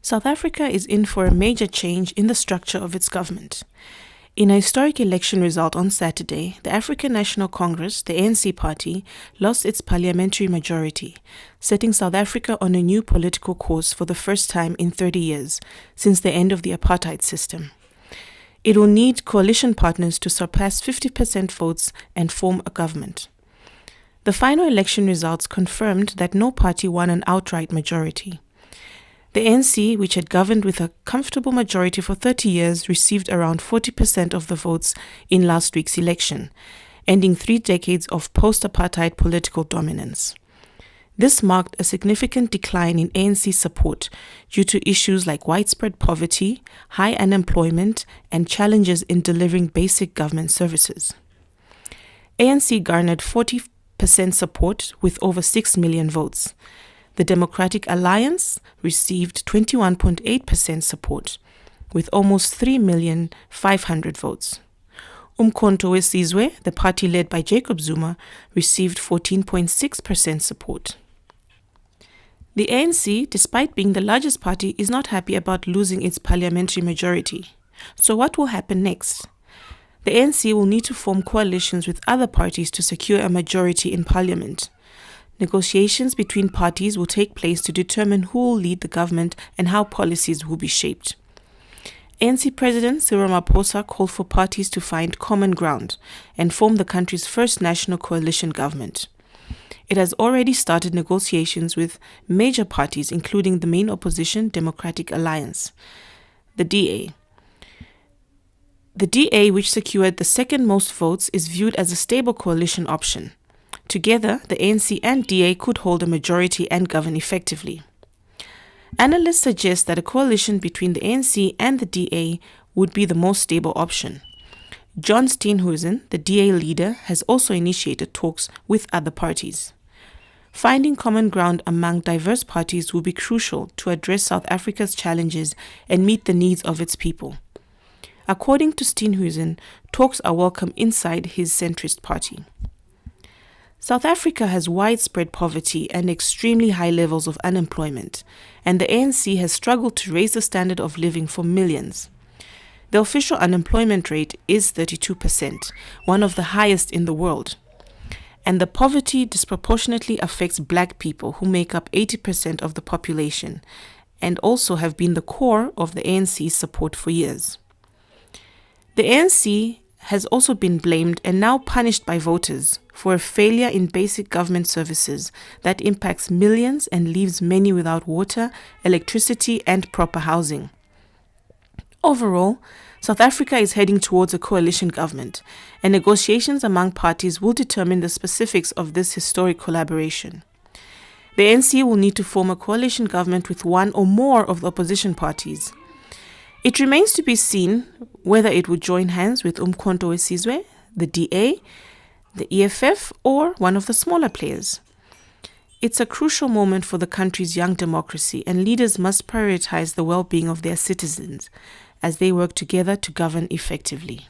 South Africa is in for a major change in the structure of its government. In a historic election result on Saturday, the African National Congress, the ANC party, lost its parliamentary majority, setting South Africa on a new political course for the first time in 30 years, since the end of the apartheid system. It will need coalition partners to surpass 50% votes and form a government. The final election results confirmed that no party won an outright majority. The ANC, which had governed with a comfortable majority for 30 years, received around 40% of the votes in last week's election, ending 3 decades of post-apartheid political dominance. This marked a significant decline in ANC support due to issues like widespread poverty, high unemployment, and challenges in delivering basic government services. ANC garnered 40% support with over 6 million votes. The Democratic Alliance received 21.8% support, with almost 3,500,000 votes. Umkhonto weSizwe, the party led by Jacob Zuma, received 14.6% support. The ANC, despite being the largest party, is not happy about losing its parliamentary majority. So what will happen next? The ANC will need to form coalitions with other parties to secure a majority in parliament. Negotiations between parties will take place to determine who will lead the government and how policies will be shaped. ANC President Cyril Ramaphosa called for parties to find common ground and form the country's first national coalition government. It has already started negotiations with major parties, including the main opposition Democratic Alliance, the DA. The DA, which secured the second most votes, is viewed as a stable coalition option. Together, the ANC and DA could hold a majority and govern effectively. Analysts suggest that a coalition between the ANC and the DA would be the most stable option. John Steenhuisen, the DA leader, has also initiated talks with other parties. Finding common ground among diverse parties will be crucial to address South Africa's challenges and meet the needs of its people. According to Steenhuisen, talks are welcome inside his centrist party. South Africa has widespread poverty and extremely high levels of unemployment, and the ANC has struggled to raise the standard of living for millions. The official unemployment rate is 32%, one of the highest in the world. And the poverty disproportionately affects Black people, who make up 80% of the population, and also have been the core of the ANC's support for years. The ANC has also been blamed and now punished by voters for a failure in basic government services that impacts millions and leaves many without water, electricity, and proper housing. Overall, South Africa is heading towards a coalition government, and negotiations among parties will determine the specifics of this historic collaboration. The ANC will need to form a coalition government with one or more of the opposition parties. It remains to be seen whether it would join hands with Umkhonto weSizwe, the DA, the EFF, or one of the smaller players. It's a crucial moment for the country's young democracy, and leaders must prioritize the well-being of their citizens as they work together to govern effectively.